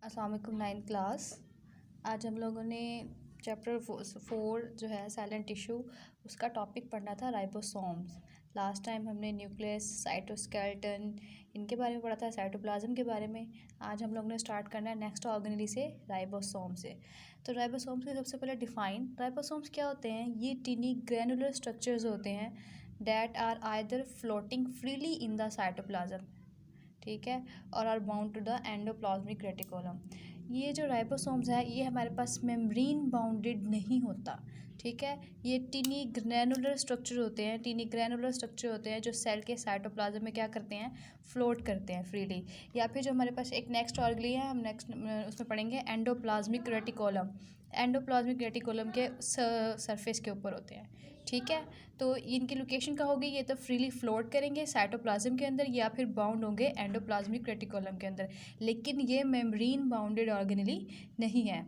अस्सलाम वालेकुम 9th class. आज हम लोगों ने चैप्टर 4 जो है साइलेंट टिश्यू उसका टॉपिक पढ़ना था राइबोसोम्स। लास्ट टाइम हमने न्यूक्लियस, साइटोस्केलेटन इनके बारे में पढ़ा था, साइटोप्लाज्म के बारे में। आज हम लोग ने स्टार्ट करना है नेक्स्ट ऑर्गेनेली से, राइबोसोम से। तो राइबोसोम्स के सबसे पहले डिफाइन, राइबोसोम्स क्या होते हैं? ये टिनी ग्रैनुलर स्ट्रक्चर्स होते हैं that are either floating freely in the cytoplasm, ठीक है, और are bound to the endoplasmic reticulum. ये जो राइबोसोम्स है ये हमारे पास मेम्ब्रेन बाउंडेड नहीं होता, ठीक है। ये टीनी ग्रैनुलर स्ट्रक्चर होते हैं, टीनी ग्रैनुलर स्ट्रक्चर होते हैं जो सेल के साइटोप्लाज्म में क्या करते हैं, फ्लोट करते हैं फ्रीली। या फिर जो हमारे पास एक नेक्स्ट ऑर्गेनेली है, हम नेक्स्ट उसमें पढ़ेंगे एंडोप्लाज्मिक रेटिकुलम। एंडोप्लाज्मिक रेटिकुलम के सरफेस के ऊपर होते हैं, ठीक है। तो इनकी लोकेशन कहाँ होगी? ये तो फ्रीली फ्लोट करेंगे साइटोप्लाज्म के अंदर या फिर बाउंड होंगे एंडोप्लाज्मिक रेटिकुलम के अंदर, लेकिन ये मेम्ब्रेन बाउंडेड ऑर्गेनेली नहीं है।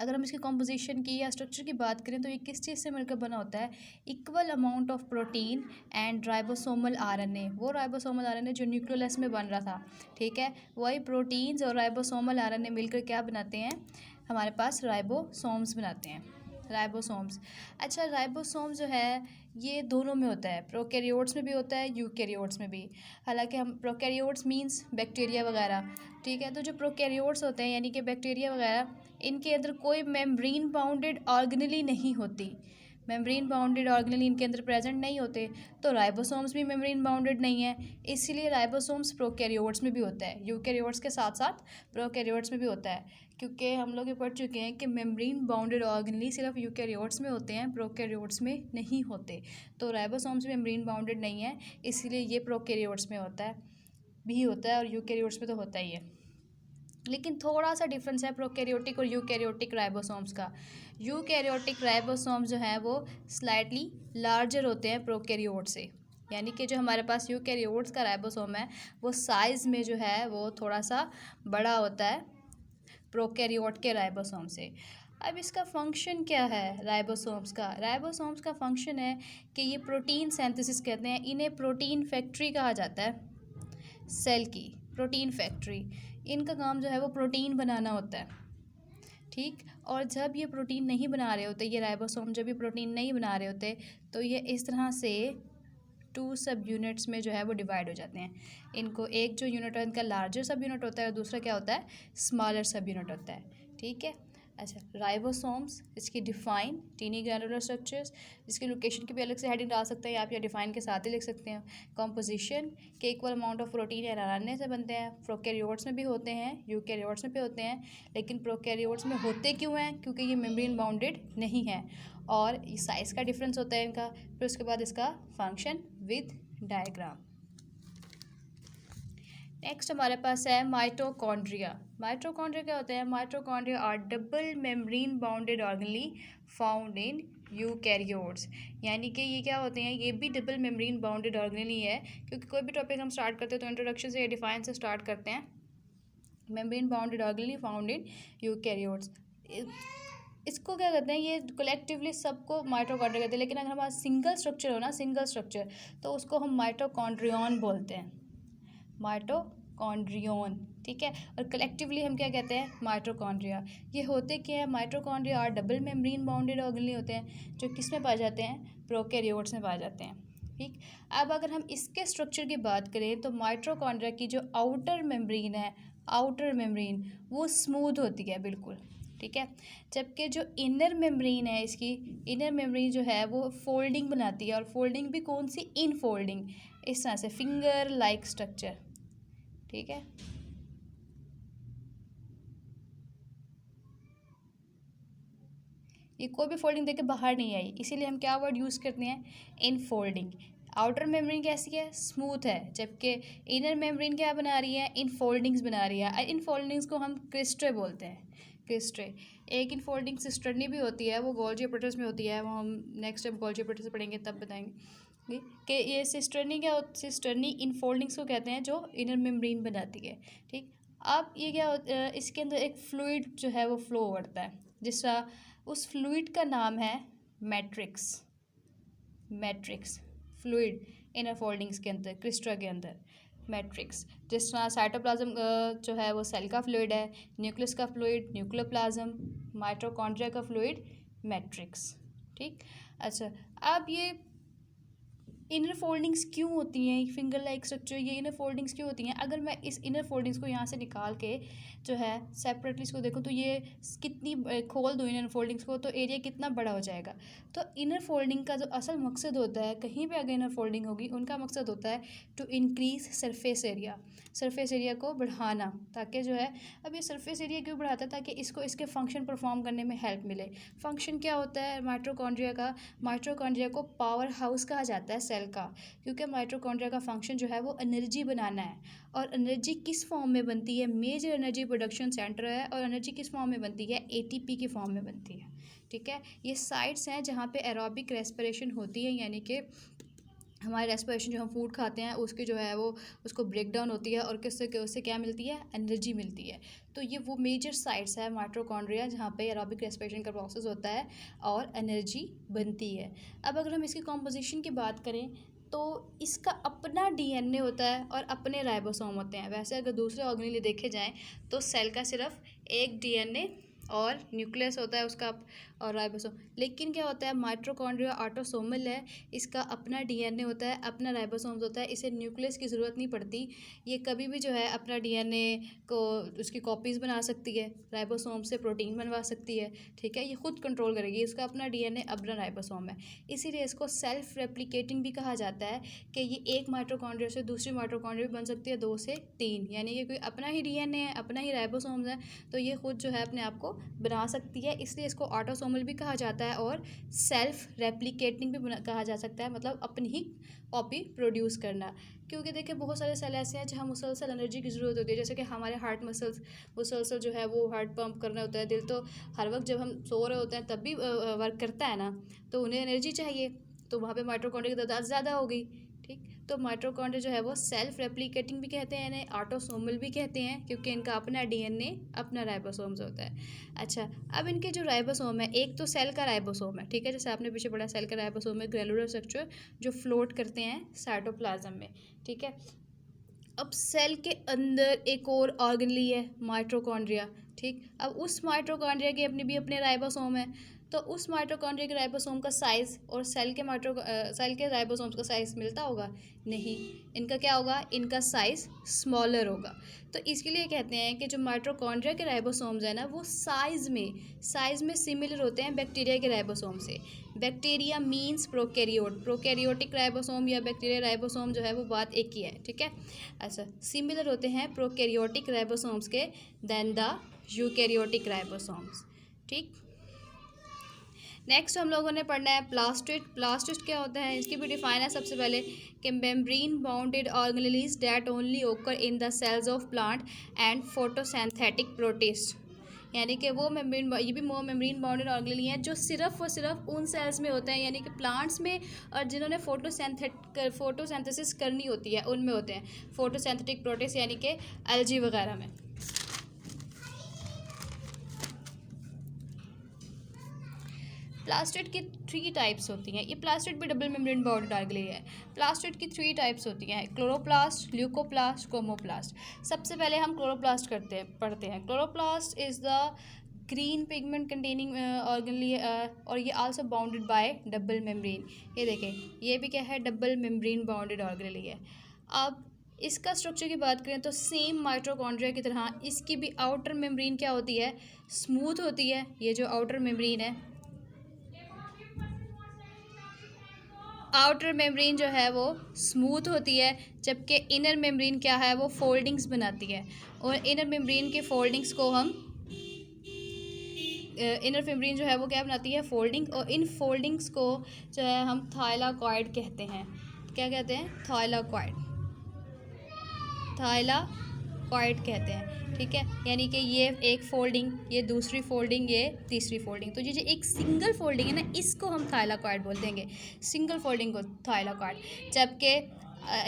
अगर हम इसकी कॉम्पोजिशन की या स्ट्रक्चर की बात करें तो ये किस चीज़ से मिलकर बना होता है? Equal amount of protein and ribosomal RNA. वो राइबोसोमल आरएनए जो न्यूक्लियोलस में बन रहा था, ठीक है, वही प्रोटीन्स और राइबोसोमल आरएनए मिलकर क्या बनाते हैं? हमारे पास राइबोसोम्स बनाते हैं, राइबोसोम्स। अच्छा, राइबोसोम जो है ये दोनों में होता है, प्रोकैरियोट्स में भी होता है, यूकैरियोट्स में भी। हालांकि हम प्रोकैरियोट्स मींस बैक्टीरिया वगैरह, ठीक है। तो जो प्रोकैरियोट्स होते हैं यानी कि बैक्टीरिया वगैरह, इनके अंदर कोई मेम्ब्रेन बाउंडेड ऑर्गेनेली नहीं होती, मेम्ब्रेन बाउंडेड ऑर्गेनेली इनके अंदर प्रेजेंट नहीं होते। तो राइबोसोम्स भी मेम्ब्रेन बाउंडेड नहीं है, इसीलिए राइबोसोम्स प्रोकैरियोट्स में भी होता है, यूकैरियोट्स के साथ साथ प्रोकैरियोट्स में भी होता है। क्योंकि हम लोग ये पढ़ चुके हैं कि मेम्ब्रेन बाउंडेड ऑर्गेनेली सिर्फ यूकैरियोट्स में होते हैं, प्रोकैरियोट्स में नहीं होते। तो राइबोसोम्स मेम्ब्रेन बाउंडेड नहीं है, इसीलिए ये प्रोकैरियोट्स में होता है, भी होता है, और यूकैरियोट्स में तो होता ही है। लेकिन थोड़ा सा डिफरेंस है प्रोकैरियोटिक और यूकैरियोटिक राइबोसोम्स का। यूकैरियोटिक राइबोसोम्स जो है वो स्लाइटली लार्जर होते हैं प्रोकैरियोट से, यानी कि जो हमारे पास यूकैरियोट्स का राइबोसोम है वो साइज़ में जो है वो थोड़ा सा बड़ा होता है प्रोकैरियोट के राइबोसोम से। अब इसका फंक्शन क्या है राइबोसोम्स का? राइबोसोम्स का फंक्शन है कि ये प्रोटीन सिंथेसिस कहते हैं, इन्हें प्रोटीन फैक्ट्री कहा जाता है, सेल की प्रोटीन फैक्ट्री। इनका काम जो है वो प्रोटीन बनाना होता है, ठीक। और जब ये प्रोटीन नहीं बना रहे होते, ये राइबोसोम जब ये प्रोटीन नहीं बना रहे होते, तो ये इस तरह से 2 सब यूनिट्स में जो है वो डिवाइड हो जाते हैं। इनको एक जो यूनिट है इनका लार्जर सब यूनिट होता है और दूसरा क्या होता है, स्मॉलर सब यूनिट होता है, ठीक है। अच्छा, राइबोसोम्स, इसकी डिफाइन टीनी ग्रैनुलर स्ट्रक्चर्स, जिसकी लोकेशन की भी अलग से हेडिंग डाल सकते हैं, आप या डिफाइन के साथ ही लिख सकते हैं। कॉम्पोजिशन के इक्वल अमाउंट ऑफ प्रोटीन या आरएनए से बनते हैं, प्रोकैरियोट्स में भी होते हैं, यूकैरियोट्स में भी होते हैं, लेकिन प्रोकैरियोट्स में होते क्यों हैं? क्योंकि ये मेम्ब्रेन बाउंडेड नहीं है, और साइज़ का डिफरेंस होता है इनका। फिर उसके बाद इसका फंक्शन विद डायग्राम। नेक्स्ट हमारे पास है माइटोकॉन्ड्रिया। माइटोकॉन्ड्रिया क्या होते हैं? Mitochondria are double membrane bounded organelles found in eukaryotes. यानी कि ये क्या होते हैं? ये भी डबल मेम्ब्रेन बाउंडेड ऑर्गेनेली है, क्योंकि कोई भी टॉपिक हम स्टार्ट करते हैं तो इंट्रोडक्शन से या डिफाइन से स्टार्ट करते हैं। Membrane bounded organelles found in eukaryotes, इसको क्या कहते हैं? ये कलेक्टिवली सबको माइटोकॉन्ड्रिया कहते हैं, लेकिन अगर हमारा सिंगल स्ट्रक्चर हो ना, सिंगल स्ट्रक्चर, तो उसको हम माइटोकॉन्ड्रियन बोलते हैं, माइटोकॉन्ड्रियन, ठीक है। और कलेक्टिवली हम क्या कहते हैं? माइटोकॉन्ड्रिया। ये होते क्या है? माइटोकॉन्ड्रिया और डबल मेम्ब्रेन बाउंडेड ऑर्गेनेली होते हैं, जो किस में पाए जाते हैं? प्रोकैरियोट्स में पाए जाते हैं, ठीक। अब अगर हम इसके स्ट्रक्चर की बात करें तो माइटोकॉन्ड्रिया की जो आउटर मेम्ब्रेन है, आउटर मेम्ब्रेन वो स्मूथ होती है बिल्कुल, ठीक है। जबकि जो इनर मेम्ब्रेन है, इसकी इनर मेम्ब्रेन जो है वो फोल्डिंग बनाती है, और फोल्डिंग भी कौन सी? इन फोल्डिंग, इस तरह से फिंगर लाइक स्ट्रक्चर, ठीक है। ये कोई भी फोल्डिंग देके बाहर नहीं आई, इसीलिए हम क्या वर्ड यूज़ करते हैं? In folding. आउटर मेम्ब्रेन कैसी है? स्मूथ है, जबकि इनर मेम्ब्रेन क्या बना रही है? इन फोल्डिंग्स बना रही है। इन फोल्डिंग्स को हम क्रिस्टे बोलते हैं, क्रिस्टे। एक इन फोल्डिंग सिस्टर्नी भी होती है, वो गोल्जी ऑपरेटर्स में होती है, वो हम नेक्स्ट टाइम गोल्जी ऑपरेटर्स पढ़ेंगे तब बताएंगे कि ये सिस्टर्नी क्या होती, सिस्टर्नी इन फोल्डिंग्स को कहते हैं जो इनर मेम्ब्रेन बनाती है, ठीक। अब ये क्या इसके अंदर एक फ्लूइड जो है वो फ्लो करता है, जिसका उस फ्लूइड का नाम है matrix, matrix fluid inner foldings के अंदर, क्रिस्टा के अंदर मैट्रिक्स। जिस तरह साइटोप्लाज्म जो है वो सेल का फ्लूइड है, न्यूक्लियस का फ्लूइड न्यूक्लियोप्लाज्म, माइटोकॉन्ड्रिया का फ्लूइड मैट्रिक्स। ठीक, अच्छा अब ये इनर फोल्डिंग्स क्यों होती हैं, फिंगर लाइक स्ट्रक्चर, ये इनर फोल्डिंग्स क्यों होती हैं? अगर मैं इस इनर फोल्डिंग्स को यहाँ से निकाल के जो है सेपरेटली इसको देखूँ तो ये कितनी खोल दूँ इनर फोल्डिंग्स को तो एरिया कितना बड़ा हो जाएगा। तो इनर फोल्डिंग का जो असल मकसद होता है, कहीं भी अगर इनर फोल्डिंग होगी उनका मकसद होता है to increase surface area, surface area को बढ़ाना, ताकि जो है अब ये सरफेस एरिया क्यों बढ़ाता है? ताकि इसको इसके फंक्शन परफॉर्म करने में हेल्प मिले। फंक्शन क्या होता है माइटोकॉन्ड्रिया का? माइटोकॉन्ड्रिया को पावर हाउस कहा जाता है सेल का, क्योंकि माइटोकॉन्ड्रिया का फंक्शन जो है वो एनर्जी बनाना है। और एनर्जी किस फॉर्म में बनती है? मेजर एनर्जी प्रोडक्शन सेंटर है। और एनर्जी किस फॉर्म में बनती है? एटीपी की फॉर्म में बनती है। ठीक है, ये साइट्स हैं जहाँ पे एरोबिक रेस्पिरेशन होती है, यानी कि हमारे रेस्पिरेशन जो हम फूड खाते हैं उसकी जो है वो उसको ब्रेक डाउन होती है और किससे उससे क्या मिलती है? एनर्जी मिलती है। तो ये वो मेजर साइट्स है माइटोकॉन्ड्रिया जहाँ पे एरोबिक रेस्पिरेशन का प्रोसेस होता है और एनर्जी बनती है। अब अगर हम इसकी कॉम्पोजिशन की बात करें तो इसका अपना डीएनए होता है और अपने राइबोसोम होते हैं। वैसे अगर दूसरे ऑर्गेनेल देखे जाएँ तो सेल का सिर्फ एक डीएनए और न्यूक्लियस होता है उसका और राइबोसोम। लेकिन क्या होता है माइटोकॉन्ड्रिया ऑटोसोमल है, इसका अपना डीएनए होता है, अपना राइबोसोम्स होता है, इसे न्यूक्लियस की ज़रूरत नहीं पड़ती। ये कभी भी जो है अपना डीएनए को उसकी कॉपीज़ बना सकती है, राइबोसोम से प्रोटीन बनवा सकती है। ठीक है, ये खुद कंट्रोल करेगी, इसका अपना डीएनए अपना राइबोसोम है। इसीलिए इसको सेल्फ रेप्लिकेटिंग भी कहा जाता है कि ये एक माइटोकॉन्ड्रिया से दूसरी माइटोकॉन्ड्रिया भी बन सकती है, 2 से 3, यानी कि कोई अपना ही डीएनए है, अपना ही राइबोसोम्स है, तो ये खुद जो है अपने आप को बना सकती है। इसलिए इसको ऑटोसोमल भी कहा जाता है और सेल्फ रेप्लिकेटिंग भी कहा जा सकता है, मतलब अपनी ही कॉपी प्रोड्यूस करना। क्योंकि देखिए बहुत सारे सेल ऐसे हैं जहाँ मुसलसल एनर्जी की ज़रूरत होती है, जैसे कि हमारे हार्ट मसल्स मुसलसल जो है वो हार्ट पंप करना होता है। दिल तो हर वक्त जब हम सो रहे होते हैं तब भी वर्क करता है ना, तो उन्हें एनर्जी चाहिए, तो वहाँ पे माइटोकॉन्ड्रिया की तादाद ज़्यादा हो गई। ठीक, तो माइटोकॉन्ड्रिया जो है वो सेल्फ रेप्लिकेटिंग भी कहते हैं, इन्हें ऑटोसोमल भी कहते हैं, क्योंकि इनका अपना डीएनए अपना राइबोसोम्स होता है। अच्छा, अब इनके जो राइबोसोम है, एक तो सेल का राइबोसोम है, ठीक है, जैसे आपने पीछे पढ़ा सेल का राइबोसोम है ग्रेनुलर स्ट्रक्चर जो फ्लोट करते हैं साइटोप्लाज्म में। ठीक है, अब सेल के अंदर एक और ऑर्गेनली है माइटोकॉन्ड्रिया। ठीक, अब उस माइटोकॉन्ड्रिया के अपने भी अपने राइबोसोम है, तो उस माइटोकॉन्ड्रिया के राइबोसोम का साइज़ और सेल के राइबोसोम्स का साइज़ मिलता होगा? नहीं, इनका क्या होगा? इनका साइज़ स्मॉलर होगा। तो इसके लिए कहते हैं कि जो माइटोकॉन्ड्रिया के राइबोसोम्स हैं ना वो साइज़ में सिमिलर होते हैं बैक्टीरिया के राइबोसोम से। Bacteria means prokaryote, prokaryotic ribosome या बैक्टीरिया राइबोसोम जो है वो बात एक ही है। ठीक है, अच्छा, सिमिलर होते हैं प्रोकैरियोटिक राइबोसोम्स के देन द यूकैरियोटिक राइबोसोम्स। ठीक, नेक्स्ट हम लोगों ने पढ़ना है प्लास्टिड। प्लास्टिड क्या होता है? इसकी भी डिफाइन है सबसे पहले कि membrane bounded organelles that only occur in the cells of plant and photosynthetic protist, यानी कि वो मेम्ब्रेन, ये भी मेम्ब्रेन बाउंडेड ऑर्गेनेल हैं जो सिर्फ और सिर्फ उन सेल्स में होते हैं, यानी कि प्लांट्स में, और जिन्होंने फोटोसिंथेसिस करनी होती है उनमें होते हैं, फोटोसिंथेटिक प्रोटिस्ट यानी कि एल्गी वगैरह में। प्लास्टिड की 3 टाइप्स होती हैं। ये प्लास्टिड भी डबल मेम्ब्रेन बाउंडेड ऑर्गेनेल है। प्लास्टिड की 3 टाइप्स होती हैं, क्लोरोप्लास्ट, ल्यूकोप्लास्ट, क्रोमोप्लास्ट। सबसे पहले हम क्लोरोप्लास्ट पढ़ते हैं। Chloroplast is the green pigment containing organelle और ये also bounded by double membrane. ये देखें, ये भी क्या है? डबल मेम्ब्रेन बाउंडेड ऑर्गेनेल है। अब इसका स्ट्रक्चर की बात करें तो सेम माइटोकॉन्ड्रिया की तरह इसकी भी आउटर मेम्ब्रेन क्या होती है? स्मूथ होती है। ये जो आउटर मेम्ब्रेन है, आउटर मेम्ब्रेन जो है वो स्मूथ होती है, जबकि इनर मेम्ब्रेन क्या है? वो फोल्डिंग्स बनाती है। और इनर मेम्ब्रेन के फोल्डिंग्स को हम इनर मेम्ब्रेन जो है वो क्या बनाती है? फोल्डिंग। और इन फोल्डिंग्स को जो है हम थाइलाकॉइड कहते हैं। क्या कहते हैं? थाइलाकॉइड कहते हैं। ठीक है, यानी कि ये एक फोल्डिंग, ये दूसरी फोल्डिंग, ये तीसरी फोल्डिंग। तो ये जो एक सिंगल फोल्डिंग है ना, इसको हम थाइलाकॉइड बोल देंगे, सिंगल फोल्डिंग को थाइलाकॉइड। जबकि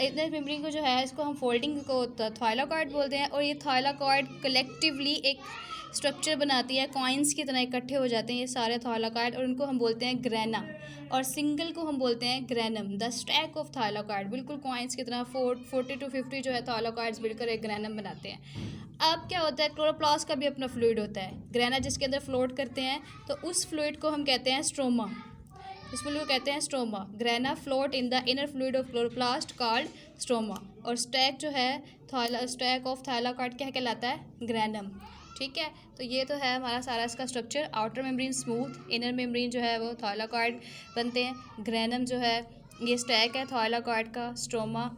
इनर मेम्ब्रेन को जो है इसको हम फोल्डिंग को थाइलाकॉइड बोलते हैं, और ये थाइलाकॉइड कलेक्टिवली एक स्ट्रक्चर बनाती है, कॉइन्स की तरह इकट्ठे हो जाते हैं ये सारे थाइलाकॉइड, और उनको हम बोलते हैं ग्रेना, और सिंगल को हम बोलते हैं granum. The stack of thylakoid, बिल्कुल कॉइन्स की तरह 40 to 50 जो है थाइलाकॉइड्स मिलकर एक ग्रेनम बनाते हैं। अब क्या होता है, क्लोरोप्लास्ट का भी अपना फ्लूइड होता है, ग्रेना जिसके अंदर फ्लोट करते हैं, तो उस फ्लूइड को हम कहते हैं स्ट्रोमा। इस फ्लूइड को कहते हैं stroma. Grana float in the inner fluid of chloroplast called stroma, और स्टैक जो है स्टैक ऑफ थाइलाकॉइड क्या कहलाता है, ग्रेनम। ठीक है, तो ये तो है हमारा सारा इसका structure. Outer membrane smooth, inner membrane जो है वो थाइलाकॉइड बनते हैं, ग्रेनम जो है ये स्टैक है थाइलाकॉइड का, स्ट्रोमा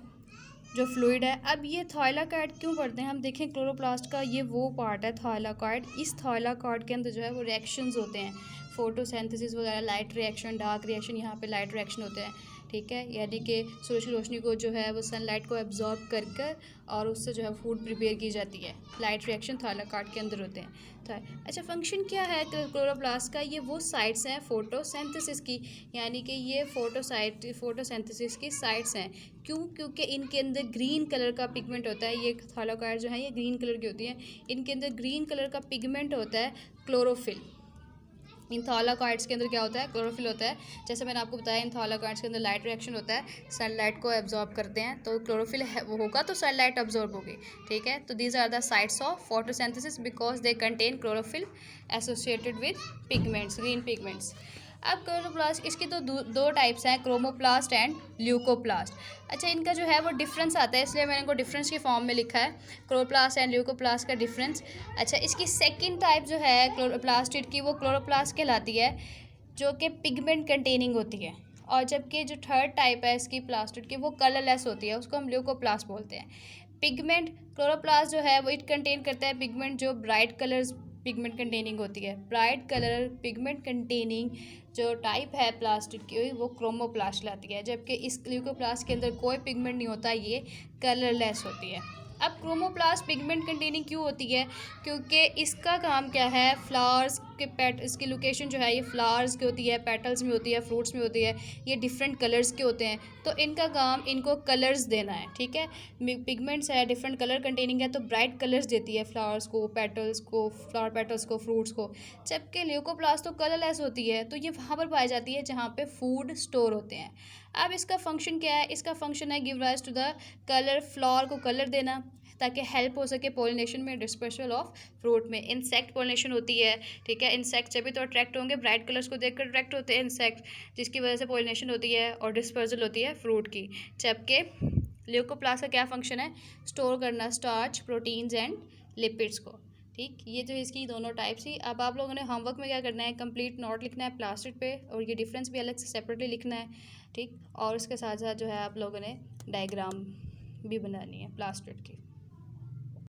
जो फ्लूइड है। अब ये थाइलाकॉइड क्यों पढ़ते हैं हम, देखें क्लोरोप्लास्ट का ये वो पार्ट है थाइलाकॉइड, इस थाइलाकॉइड के अंदर जो है वो रिएक्शंस होते हैं, फोटोसिंथेसिस वगैरह, लाइट रिएक्शन, डार्क रिएक्शन, यहाँ पे लाइट रिएक्शन होते हैं। ठीक है, यानी कि सूरज की रोशनी को जो है वो सनलाइट को एब्जॉर्ब कर कर और उससे जो है फूड प्रिपेयर की जाती है। लाइट रिएक्शन थाइलाकॉइड के अंदर होते हैं। तो अच्छा, फंक्शन क्या है क्लोरोप्लास्ट का, ये वो साइट्स हैं फोटोसिंथेसिस की, यानी कि ये फोटोसिंथेसिस की साइट्स हैं। क्यों, क्योंकि इनके अंदर ग्रीन कलर का पिगमेंट होता है, ये थाइलाकॉइड जो है ये ग्रीन कलर की होती है, इनके अंदर ग्रीन कलर का पिगमेंट होता है क्लोरोफिल। इन थाइलाकॉइड्स के अंदर क्या होता है, क्लोरोफिल होता है। जैसे मैंने आपको बताया इन थाइलाकॉइड्स के अंदर लाइट रिएक्शन होता है, सनलाइट को एब्जॉर्ब करते हैं, तो क्लोरोफिल वो होगा तो सनलाइट एब्जॉर्ब होगी। ठीक है, तो these are the sites of photosynthesis because they contain chlorophyll associated with pigments, green pigments. अब क्लोरोप्लास्ट, इसकी तो दो टाइप्स हैं, क्रोमोप्लास्ट एंड ल्यूकोप्लास्ट। अच्छा, इनका जो है वो डिफरेंस आता है, इसलिए मैंने इनको डिफरेंस की फॉर्म में लिखा है, क्लोरोप्लास्ट एंड ल्यूकोप्लास्ट का डिफरेंस। अच्छा, इसकी सेकंड टाइप जो है क्लोरोप्लास्टिड की, वो क्लोरोप्लास्ट कहलाती है, जो कि पिगमेंट कंटेनिंग होती है, और जबकि जो थर्ड टाइप है इसकी प्लास्टिड की, वो कलरलेस होती है, उसको हम ल्यूकोप्लास्ट बोलते हैं। पिगमेंट क्लोरोप्लास्ट जो है वो इट कंटेन करता है पिगमेंट जो ब्राइट कलर्स पिगमेंट कंटेनिंग होती है। ब्राइट कलर पिगमेंट कंटेनिंग जो टाइप है प्लास्टिक की, वो क्रोमोप्लास्ट लाती है, जबकि इस ल्यूकोप्लास्ट के अंदर कोई पिगमेंट नहीं होता, ये कलरलेस होती है। अब क्रोमोप्लास्ट पिगमेंट कंटेनिंग क्यों होती है, क्योंकि इसका काम क्या है, फ्लावर्स के इसकी लोकेशन जो है ये फ्लावर्स की होती है, पेटल्स में होती है, फ्रूट्स में होती है, ये डिफरेंट कलर्स के होते हैं, तो इनका काम इनको कलर्स देना है। ठीक है, पिगमेंट्स है, डिफरेंट कलर कंटेनिंग है, तो ब्राइट कलर्स देती है फ्लावर्स को, पेटल्स को, फ्लावर पेटल्स को, फ्रूट्स को। जबकि ल्यूकोप्लास्ट तो कलरलेस होती है, तो ये वहाँ पर पाई जाती है जहाँ पे फूड स्टोर होते हैं। अब इसका फंक्शन क्या है, इसका फंक्शन है give rise to the colour, flower को कलर देना, ताकि हेल्प हो सके पोलिनेशन में, डिस्पर्सल ऑफ फ्रूट में। इंसेक्ट पोलिनेशन होती है, ठीक है, इंसेक्ट जब भी तो अट्रैक्ट होंगे, ब्राइट कलर्स को देखकर अट्रैक्ट होते हैं इंसेक्ट, जिसकी वजह से पोलिनेशन होती है और डिस्पर्सल होती है फ्रूट की। जबकि ल्यूकोप्लास्ट का क्या फंक्शन है, स्टोर करना स्टार्च, प्रोटीन्स एंड लिपिड्स को। ठीक, ये तो इसकी दोनों टाइप्स ही। अब आप लोगों ने होमवर्क में क्या करना है, कंप्लीट नोट लिखना है प्लास्टिड पे, और ये डिफरेंस भी अलग से सेपरेटली लिखना है। ठीक, और उसके साथ साथ जो है आप लोगों ने डायग्राम भी बनानी है प्लास्टिड की।